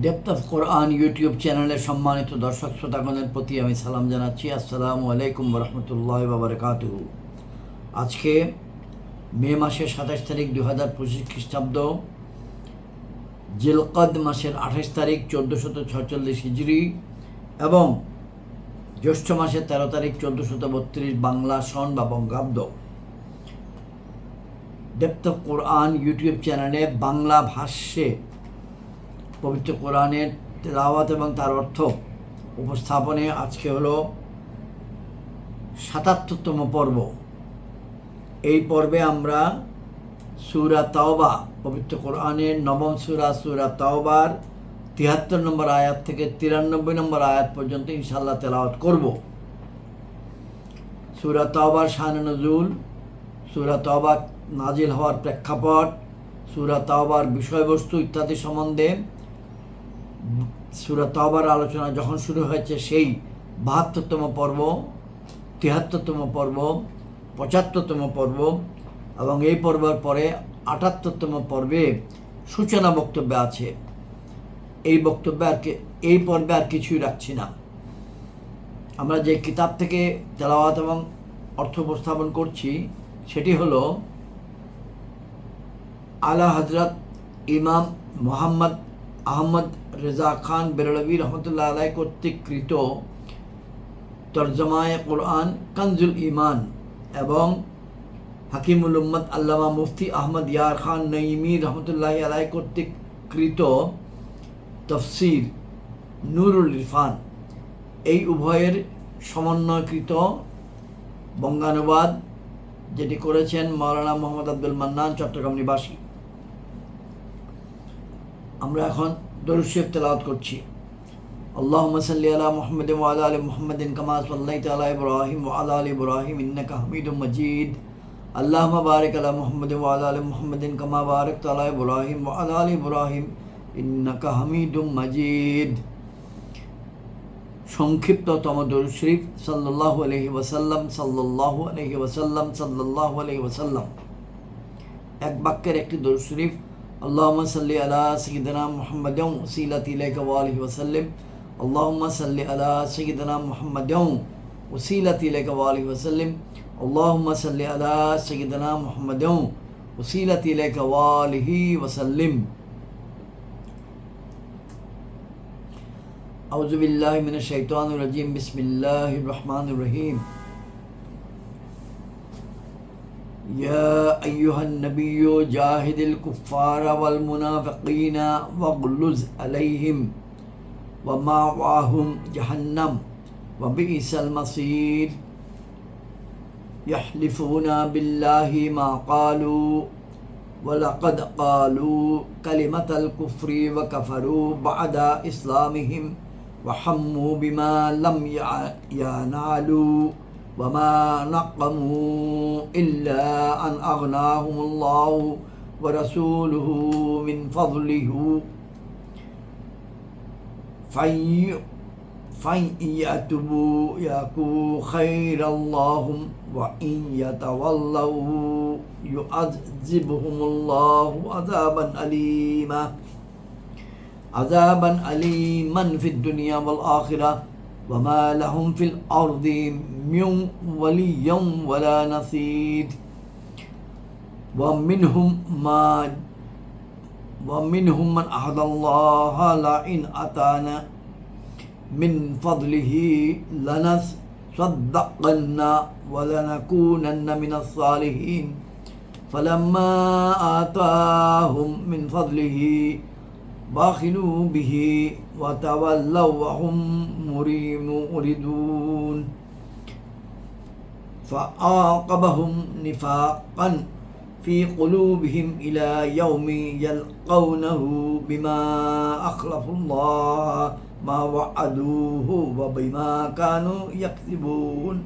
Depth of Quran YouTube চ্যানেলের সম্মানিত দর্শক শ্রোতাগণের প্রতি আমি সালাম জানাচ্ছি। আসসালামু আলাইকুম রহমতুল্লাহ বাবরকাতুহু। আজকে মে মাসের 27 তারিখ 2025 খ্রিস্টাব্দ, জিলকদ মাসের 28 তারিখ 1446 হিজরি এবং জ্যৈষ্ঠ মাসের 13 তারিখ 1432 বাংলা সন বা বঙ্গাব্দ। ডেপথ অফ কোরআন ইউটিউব চ্যানেলে বাংলা ভাষ্যে পবিত্র কোরআনের তেলাওয়াত এবং তার অর্থ উপস্থাপনে আজকে হলো 77তম পর্ব। এই পর্বে আমরা সূরা তাওবা, পবিত্র কোরআনের নবম সূরা তাওবার 73 নম্বর আয়াত থেকে 93 নম্বর আয়াত পর্যন্ত ইনশাআল্লাহ তেলাওয়াত করব। সূরা তাওবার শান নজুল, সূরা তাওবা নাজিল হওয়ার প্রেক্ষাপট, সূরা তাওবার বিষয়বস্তু ইত্যাদি সম্বন্ধে সূরা তাওবার আলোচনা যখন শুরু হয়েছে সেই 72তম পর্ব, 73তম পর্ব, 75তম পর্ব এবং এই পর্বের পরে 78তম পর্বে সূচনা বক্তব্য আছে। এই পর্বে আর কিছুই রাখছি না। আমরা যে কিতাব থেকে তেলাওয়াত এবং অর্থ উপস্থাপন করছি সেটি হলো আলা হযরত ইমাম মোহাম্মদ আহমদ রেজা খান বেরলভী রহমতুল্লাহ আলাই কর্তৃক কৃত তরজমায়ে কোরআন কানজুল ইমান এবং হাকিমুল উম্মত আল্লামা মুফতি আহমদ ইয়ার খান নঈমী রহমতুল্লাহ আলাই কর্তৃক কৃত তফসির নুরুল ইরফান, এই উভয়ের সমন্বয়কৃত বঙ্গানুবাদ যেটি করেছেন মাওলানা মোহাম্মদ আব্দুল মান্নান, চট্টগ্রাম নিবাসী। আমরা এখন দরুদ শরীফ তেলাওয়াত করছি। আল্লাহুম্মা সাল্লি আলা মুহাম্মাদিন ওয়া আলা আলি মুহাম্মাদিন কামা সাল্লাইতা আলা ইব্রাহিম ওয়া আলা আলি ইব্রাহিম ইন্নাকা হামিদুম মাজিদ। আল্লাহুম্মা বারিক আলা মুহাম্মাদিন ওয়া আলা আলি মুহাম্মাদিন কামা বারাকতা আলা ইব্রাহিম ওয়া আলা আলি ইব্রাহিম ইন্নাকা হামিদুম মাজিদ। সংক্ষিপ্ততম দরুদ শরীফ সাল্লাল্লাহু আলাইহি ওয়াসাল্লাম, সাল্লাল্লাহু আলাইহি ওয়াসাল্লাম, সাল্লাল্লাহু আলাইহি ওয়াসাল্লাম। এক বাক্যের একটি দরুদ শরীফ। আল্লাহুম্মা সাল্লি আলা সাইয়্যিদিনা মুহাম্মাদিন ওয়াসিলাতি ইলাইকা ওয়া আলিহি ওয়াসাল্লাম। আল্লাহুম্মা সাল্লি আলা সাইয়্যিদিনা মুহাম্মাদিন ওয়াসিলাতি ইলাইকা ওয়া আলিহি ওয়াসাল্লাম। আল্লাহুম্মা সাল্লি আলা সাইয়্যিদিনা মুহাম্মাদিন ওয়াসিলাতি ইলাইকা ওয়া আলিহি ওয়াসাল্লাম। আউযু বিল্লাহি মিনাশ শাইতানির রাজিম। বিসমিল্লাহির রহমানির রহিম। يا أيها النبي جاهد الكفار والمنافقين واغلظ عليهم ومأواهم جهنم وبئس المصير يحلفون بالله ما قالوا ولقد قالوا كلمة الكفر وكفروا بعد إسلامهم وحموا بما لم ينالوا وما نقموا إلا أن أغناهم الله ورسوله من فضله فإن يتوبوا يكن خيرا لهم وإن يتولوا يعذبهم الله عذابا أليما في الدنيا والآخرة وما لهم في الأرض من ولي ولا نصير ومنهم من أحد الله لئن أتانا من فضله لنصدقن ولنكونن من الصالحين فلما آتاهم من فضله بخلوا به وتولوا وهم معرضون فعاقبهم نفاقا في قلوبهم إلى يوم يلقونه بما أخلفوا الله ما وعدوه وبما كانوا يكذبون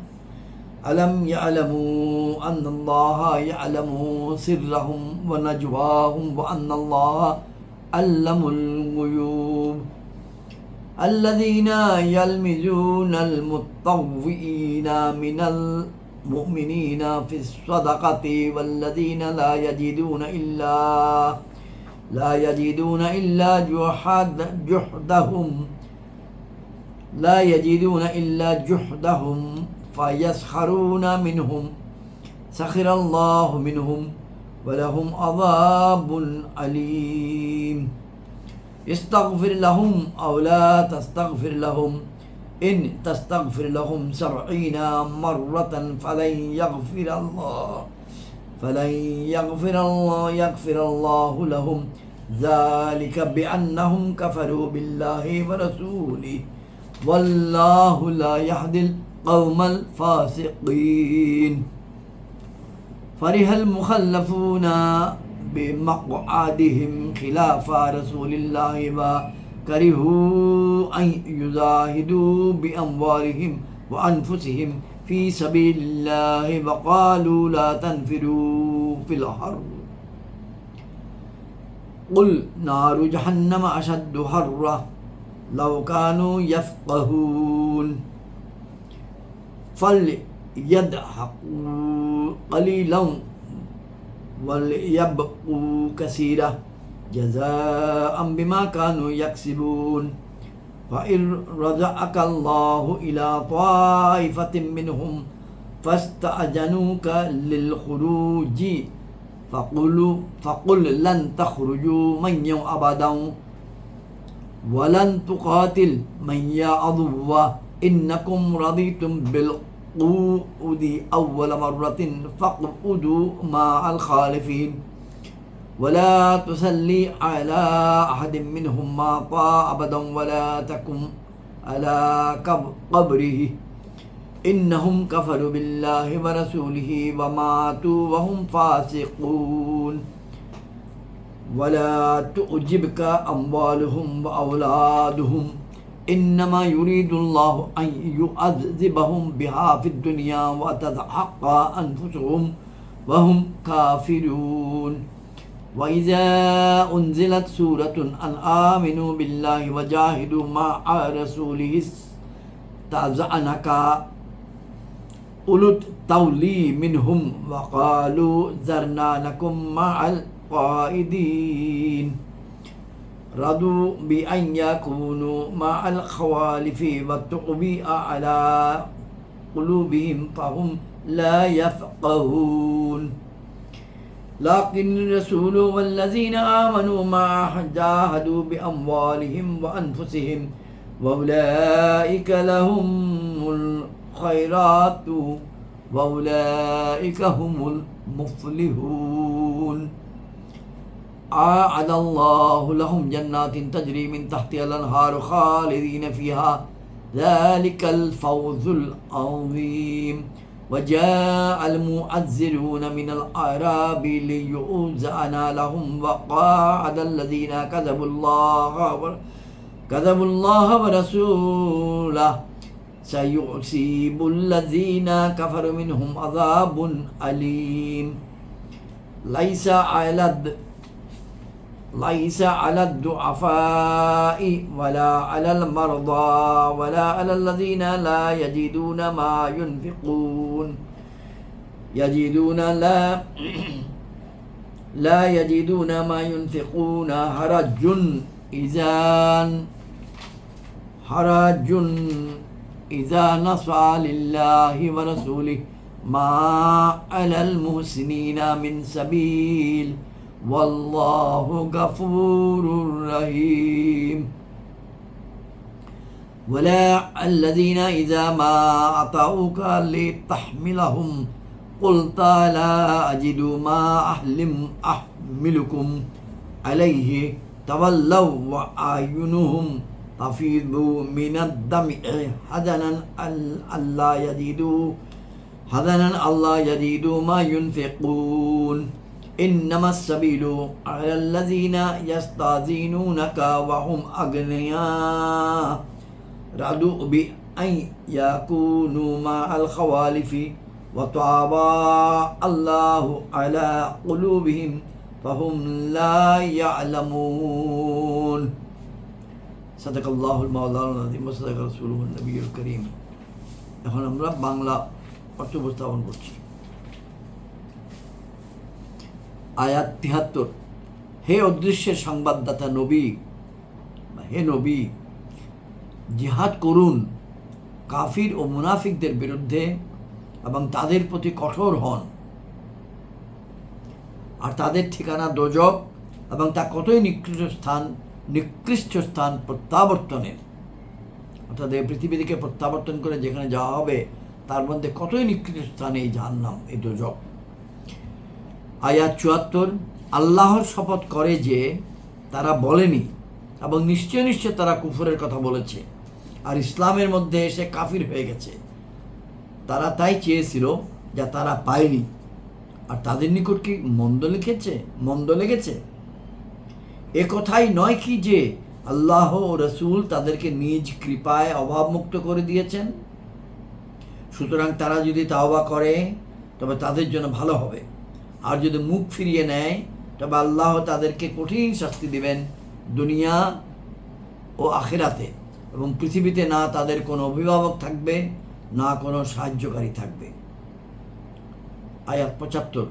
ألم يعلموا أن الله يعلم سرهم ونجواهم وأن الله علم الغيوب الذين يلمزون المطوئين من المؤمنين في الصدقة والذين لا يجدون إلا لا يجدون إلا جهدهم لا يجدون إلا جهدهم فيسخرون منهم سخر الله منهم ولهم عذاب أليم استغفر لهم أو لا تستغفر لهم إن تستغفر لهم 70 مرة فلن يغفر الله لهم ذلك بأنهم كفروا بالله ورسوله والله لا يهدي القوم الفاسقين فرح المخلفون بمقعدهم خلاف رسول الله وكرهوا أن يجاهدوا بأموالهم وأنفسهم في سبيل الله وقالوا لا تنفروا في الحر قل نار جهنم أشد حرا لو كانوا يفقهون فليضحكوا قليلا وليبقوا كثيرا جزاء بما كانوا يكسبون فإن رجعك الله إلى طائفة منهم فاستأذنوك للخروج فقل لن تخرجوا من يوم أبدا ولن تقاتل من يا عدو إنكم رضيتم بالقعود أول مرة فاقعدوا مع الخالفين ولا تسلي على أحد منهم مات أبدا ولا تقم على قبره إنهم كفروا بالله ورسوله وماتوا وهم فاسقون ولا تعجبك أموالهم وأولادهم إنما يريد الله أن يعذبهم بها في الدنيا وتزهق أنفسهم وهم كافرون وإذا أنزلت سورة أن آمنوا بالله وجاهدوا مع رسوله استأذنك أولو الطول منهم وقالوا ذرنا لكم مع القائدين رضوا بأن يكونوا مع الخوالف والتطبيع على قلوبهم فهم لا يفقهون لكن الرسول والذين آمنوا معه جاهدوا بأموالهم وأنفسهم وأولئك لهم الخيرات وأولئك هم المفلحون أعد الله لهم جنات تجري من تحتها الأنهار خالدين فيها ذلك الفوز العظيم وجاء المعذرون من الأعراب ليؤذن لهم وقعد الذين كذبوا الله ورسوله سيصيب الذين كفروا منهم عذاب أليم ليس على الضعفاء ولا على المرضى ولا على الذين لا يجدون ما ينفقون لا يجدون ما ينفقون حرج إذا نصح لله ورسوله ما على المحسنين من سبيل والله غفور رحيم ولا الذين إذا ما أطاعوك لتحملهم قلت لا أجد ما أحملكم عليه تولوا وأعينهم تفيض من الدمع حزنا ألا يجدوا ما ينفقون إنما السبيل على الذين يستأذنونك وهم أغنياء رضوا بأن يكونوا مع الخوالف وطبع الله على قلوبهم فهم لا يعلمون صدق الله المولانا العظيم وصدق رسوله النبي الكريم এখন আমরা বাংলা অর্থ উপস্থাপন করছি আয়াত ৭৩ হে অদৃশ্যের সংবাদদাতা নবী, হে নবী, জিহাদ করুন কাফির ও মুনাফিকদের বিরুদ্ধে এবং তাদের প্রতি কঠোর হন। আর তাদের ঠিকানা দোজখ এবং তা কতই নিকৃষ্ট স্থান প্রত্যাবর্তনের, অর্থাৎ এই পৃথিবী থেকে প্রত্যাবর্তন করে যেখানে যাওয়া হবে তার মধ্যে কতই নিকৃষ্ট স্থান এই জাহান্নাম, এই দোজখ। আয়াত ৭৪, আল্লাহর শপথ করে যে তারা বলেনি এবং নিশ্চয় নিশ্চয় তারা কুফরের কথা বলেছে আর ইসলামের মধ্যে এসে কাফির হয়ে গেছে। তারা তাই চেয়েছিল যা তারা পায়নি, আর তাদের নিকট কি মন্দ লেগেছে। এ কথাই নয় কি যে আল্লাহ ও রসুল তাদেরকে নিজ কৃপায় অভাবমুক্ত করে দিয়েছেন। সুতরাং তারা যদি তাওবা করে তবে তাদের জন্য ভালো হবে, আর যদি মুখ ফিরিয়ে নেয় তবে আল্লাহ তাদেরকে কঠিন শাস্তি দিবেন দুনিয়া ও আখিরাতে, এবং পৃথিবীতে না তাদের কোনো অভিভাবক থাকবে না কোনো সাহায্যকারী থাকবে। আয়াত ৭৫,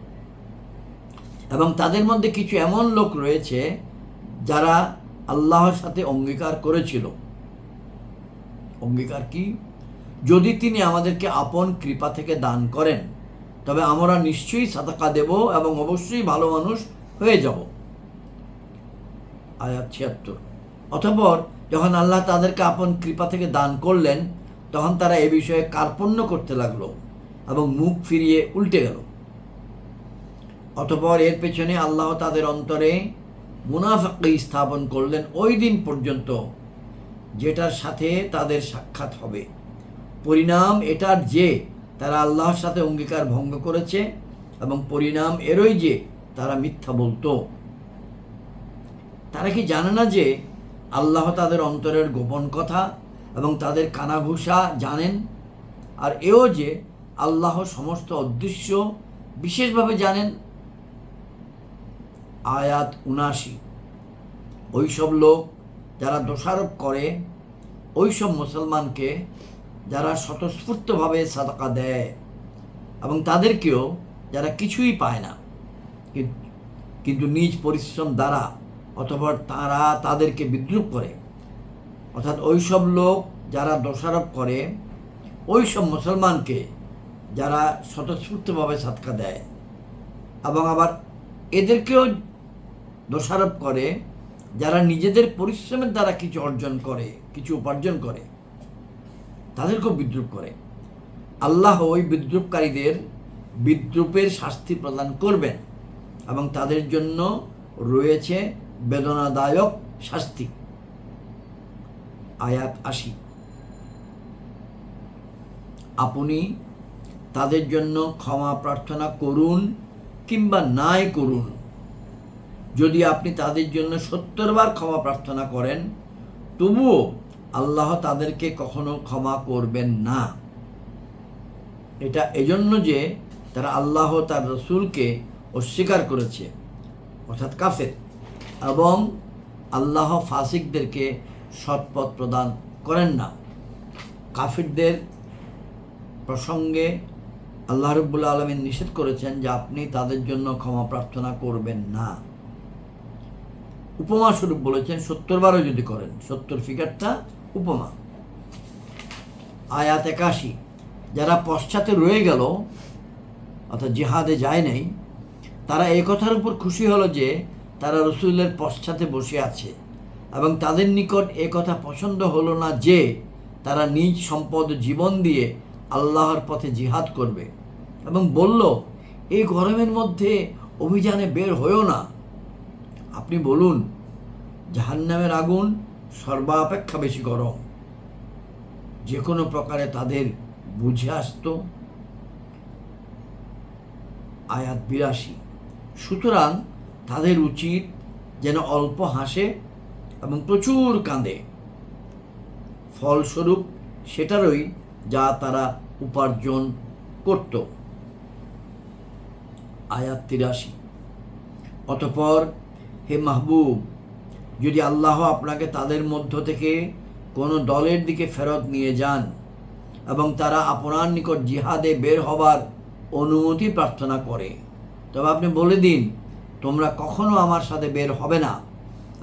এবং তাদের মধ্যে কিছু এমন লোক রয়েছে যারা আল্লাহর সাথে অঙ্গীকার করেছিল। অঙ্গীকার কি? যদি তিনি আমাদেরকে আপন কৃপা থেকে দান করেন তবে আমরা নিশ্চয়ই সাদাকা দেব এবং অবশ্যই ভালো মানুষ হয়ে যাব। আয়াত ৭৬, অতঃপর যখন আল্লাহ তাদেরকে আপন কৃপা থেকে দান করলেন তখন তারা এ বিষয়ে কার্পণ্য করতে লাগলো এবং মুখ ফিরিয়ে উল্টে গেল। অতঃপর এর পেছনে আল্লাহ তাদের অন্তরে মুনাফিকি স্থাপন করলেন ওই দিন পর্যন্ত যেটার সাথে তাদের সাক্ষাৎ হবে। পরিণাম এটার যে তারা আল্লাহর সাথে অঙ্গীকার ভঙ্গ করেছে, এবং পরিণাম এরই যে তারা মিথ্যা বলতো। তারা কি জানে না যে আল্লাহ তাদের অন্তরের গোপন কথা এবং তাদের কানাঘুষা জানেন, আর এও যে আল্লাহ সমস্ত অদৃশ্য বিশেষভাবে জানেন। আয়াত ৭৯, ওই সব লোক যারা দোষারোপ করে ওই সব মুসলমানকে যারা স্বতঃস্ফূর্তভাবে সাদাকা দেয়, এবং তাদেরকেও যারা কিছুই পায় না কিন্তু নিজ পরিশ্রম দ্বারা, অথবা তারা তাদেরকে বিদ্রুপ করে। অর্থাৎ ওই সব লোক যারা দোষারোপ করে ওই সব মুসলমানকে যারা স্বতঃস্ফূর্তভাবে সাদকা দেয়, এবং আবার এদেরকেও দোষারোপ করে যারা নিজেদের পরিশ্রমের দ্বারা কিছু উপার্জন করে, তাদেরকেও বিদ্রুপ করে। আল্লাহ ওই বিদ্রুপকারীদের বিদ্রুপের শাস্তি প্রদান করবেন এবং তাদের জন্য রয়েছে বেদনাদায়ক শাস্তি। আয়াত ৮০, আপনি তাদের জন্য ক্ষমা প্রার্থনা করুন কিংবা নাই করুন, যদি আপনি তাদের জন্য ৭০ বার ক্ষমা প্রার্থনা করেন তবুও আল্লাহ তাদেরকে কখনো ক্ষমা করবেন না। এটা এজন্য যে তারা আল্লাহ তার রসুলকে অস্বীকার করেছে, অর্থাৎ কাফের, এবং আল্লাহ ফাসিকদেরকে সৎপথ প্রদান করেন না। কাফিরদের প্রসঙ্গে আল্লাহ রাব্বুল আলামিন নিষেধ করেছেন যে আপনি তাদের জন্য ক্ষমা প্রার্থনা করবেন না। উপমা স্বরূপ বলেছেন ৭০ বারও যদি করেন, ৭০ ফিগারটা উপমা। আয়াত ৮১, যারা পশ্চাতে রয়ে গেল অর্থাৎ জিহাদে যায় নাই, তারা এই কথার উপর খুশি হলো যে তারা রসুলের পশ্চাতে বসে আছে, এবং তাদের নিকট এ কথা পছন্দ হলো না যে তারা নিজ সম্পদ জীবন দিয়ে আল্লাহর পথে জিহাদ করবে, এবং বলল এই গরমের মধ্যে অভিযানে বের হয়েও না। আপনি বলুন জাহান্নামের আগুন সর্বাপেক্ষা বেশি গরম, যে কোনো প্রকারে তাদের বুঝে আসত। আয়াত ৮২, সুতরাং তাদের উচিত যেন অল্প হাসে এবং প্রচুর কাঁদে, ফলস্বরূপ সেটারই যা তারা উপার্জন করত। আয়াত ৮৩, অতঃপর হে মাহবুব, যদি আল্লাহ আপনাকে তাদের মধ্য থেকে কোনো দলের দিকে ফেরত নিয়ে যান এবং তারা আপনার নিকট জিহাদে বের হবার অনুমতি প্রার্থনা করে, তবে আপনি বলে দিন তোমরা কখনো আমার সাথে বের হবে না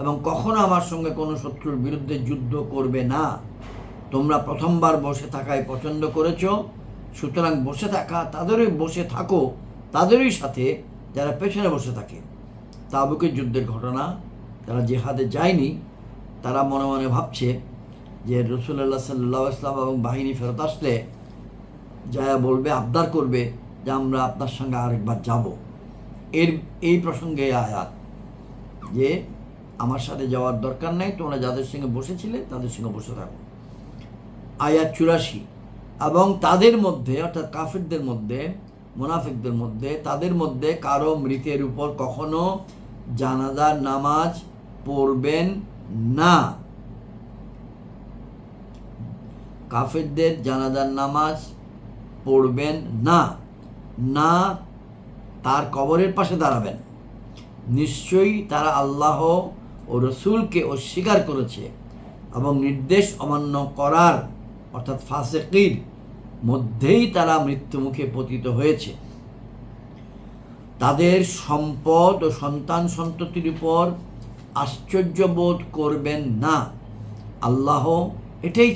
এবং কখনো আমার সঙ্গে কোনো শত্রুর বিরুদ্ধে যুদ্ধ করবে না। তোমরা প্রথমবার বসে থাকাই পছন্দ করেছো, সুতরাং বসে থাকো তাদেরই সাথে যারা পেছনে বসে থাকে। তাবুকের যুদ্ধের ঘটনা, তারা জিহাদে যায়নি, তারা মনে মনে ভাবছে যে রাসূলুল্লাহ সাল্লাল্লাহু আলাইহি ওয়াসাল্লাম এবং বাহিনী ফেরত আসলে যায়া বলবে, আবদার করবে যে আমরা আপনার সঙ্গে আরেকবার যাব। এই প্রসঙ্গে আয়াত যে আমার সাথে যাওয়ার দরকার নাই, তোমরা যাদের সঙ্গে বসেছিলে তাদের সঙ্গে বসে থাকো। আয়াত 84। এবং তাদের মধ্যে অর্থাৎ কাফিরদের মধ্যে, মুনাফিকদের মধ্যে, তাদের মধ্যে কারো মৃতের উপর কখনো জানাজার নামাজ পড়বেন না। কাফিরদের জানাজার নামাজ পড়বেন না, না তার কবরের পাশে দাঁড়াবেন। নিশ্চয়ই তারা আল্লাহ ও রসুলকে অস্বীকার করেছে এবং নির্দেশ অমান্য করার অর্থাৎ ফাসিকির মধ্যেই তারা মৃত্যুমুখে পতিত হয়েছে। তাদের সম্পদ ও সন্তান সন্ততির উপর আশ্চর্য বোধ করবেন না। আল্লাহ এটাই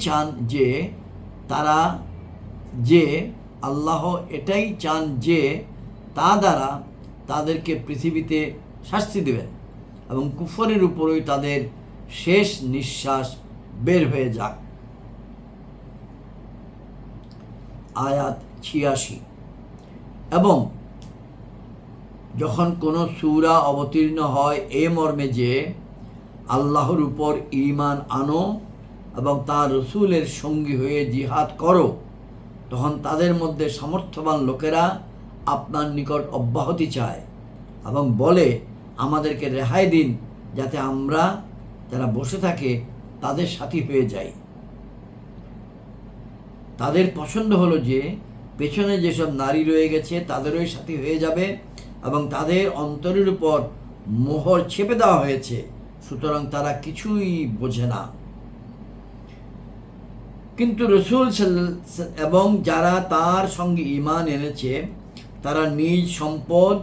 চান যে তা দ্বারা তাদেরকে পৃথিবীতে শাস্তি দেবেন এবং কুফরের উপরই তাদের শেষ নিঃশ্বাস বের হয়ে যাক। আয়াত 86। এবং যখন কোনো সূরা অবতীর্ণ হয় এ মর্মে যে আল্লাহর উপর ঈমান আনো এবং তার রসুলের সঙ্গী হয়ে জিহাদ করো, তখন তাদের মধ্যে সামর্থ্যবান লোকেরা আপনার নিকট অব্যাহতি চায় এবং বলে, আমাদেরকে রেহাই দিন যাতে আমরা যারা বসে থাকে তাদের সাথী হয়ে যাই। তাদের পছন্দ হলো যে পেছনে যেসব নারী রয়ে গেছে তাদেরই সাথী হয়ে যাবে এবং তাদের অন্তরের উপর মোহর চেপে দেওয়া হয়েছে, সুতরাং তারা কিছুই বোঝে না। কিন্তু রসুল এবং যারা তার সঙ্গে ঈমান এনেছে তারা নিজ সম্পদ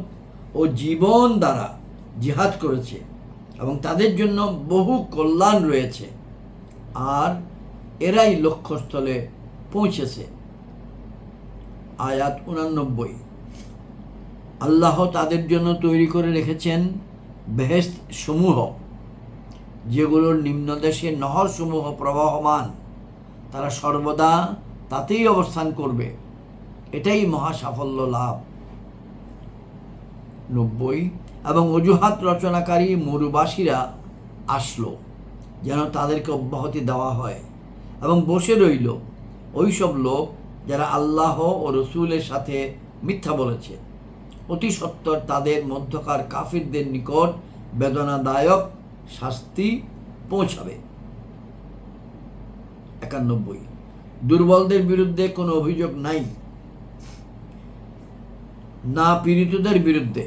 ও জীবন দ্বারা জিহাদ করেছে এবং তাদের জন্য বহু কল্যাণ রয়েছে, আর এরাই লক্ষ্যস্থলে পৌঁছেছে। আয়াত 89। আল্লাহ তাদের জন্য তৈরি করে রেখেছেন বেহেশত সমূহ, যেগুলোর নিম্নদেশে নহর সমূহ প্রবাহমান, তারা সর্বদা তাতেই অবস্থান করবে। এটাই মহা সাফল্য লাভ। 90। এবং অজুহাত রচনাকারী মরুবাসীরা আসলো যেন তাদেরকে অব্যাহতি দেওয়া হয় এবং বসে রইল ওই সব লোক যারা আল্লাহ ও রসুলের সাথে মিথ্যা বলেছে। অতি সত্বর তাদের মধ্যকার কাফিরদের নিকট বেদনাদায়ক শাস্তি পৌঁছাবে। 91। দুর্বলদের বিরুদ্ধে কোনো অভিযোগ নাই, না পীড়িতদের বিরুদ্ধে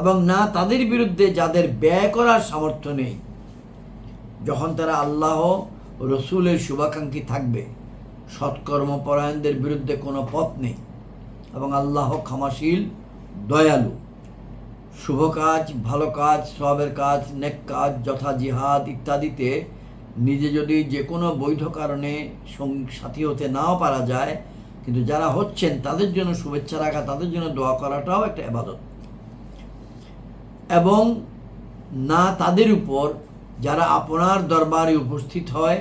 এবং না তাদের বিরুদ্ধে যাদের ব্যয় করার সামর্থ্য নেই, যখন তারা আল্লাহ ও রসুলের শুভাকাঙ্ক্ষী থাকবে। সৎকর্মপরায়ণদের বিরুদ্ধে কোনো পথ নেই এবং আল্লাহ ক্ষমাশীল, দয়ালু। শুভ কাজ, ভালো কাজ, সওয়াবের কাজ, নেক কাজ যথা জিহাদ ইত্যাদিতে নিজে যদি যে কোনো বৈধ কারণে সাথী হতে নাও পারা যায়, কিন্তু যারা হচ্ছেন তাদের জন্য শুভেচ্ছা রাখা, তাদের জন্য দোয়া করাটাও একটা ইবাদত। এবং না তাদের উপর যারা আপনার দরবারে উপস্থিত হয়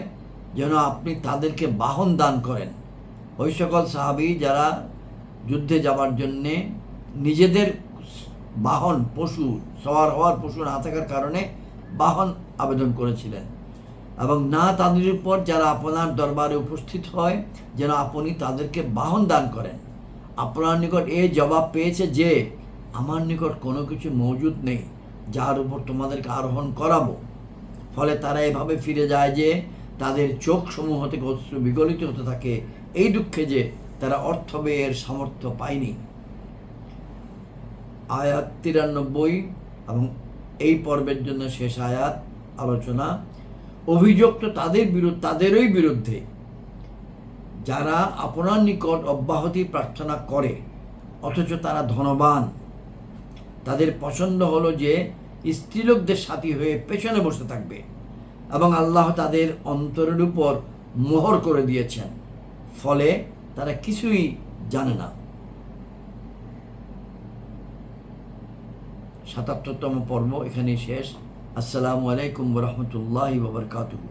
যেন আপনি তাদেরকে বাহন দান করেন। ওই সকল সাহাবী যারা যুদ্ধে যাবার জন্যে নিজেদের বাহন, পশু, সওয়ার হওয়ার পশু না থাকার কারণে বাহন আবেদন করেছিলেন। এবং না তাদের উপর যারা আপনার দরবারে উপস্থিত হয় যেন আপনি তাদেরকে বাহন দান করেন। আপনার নিকট এই জবাব পেয়েছে যে আমার নিকট কোনো কিছু মজুদ নেই যার উপর তোমাদেরকে আরোহণ করাবো। ফলে তারা এভাবে ফিরে যায় যে তাদের চোখ সমূহ থেকে অশ্রু বিগলিত হতে থাকে, এই দুঃখে যে তারা অর্থ ব্যয়ের সামর্থ্য পায়নি। আয়াত 93 এবং এই পর্বের জন্য শেষ আয়াত আলোচনা। অভিযোগ তো তাদেরই বিরুদ্ধে যারা আপনার নিকট অব্যাহতি প্রার্থনা করে অথচ তারা ধনবান। তাদের পছন্দ হলো যে স্ত্রীলোকদের সাথী হয়ে পেছনে বসে থাকবে, এবং আল্লাহ তাদের অন্তরের উপর মোহর করে দিয়েছেন, ফলে তারা কিছুই জানে না। ৭৭তম পর্ব এখানেই শেষ। আসসালামু আলাইকুম ওয়া রাহমাতুল্লাহি ওয়া বারাকাতুহু।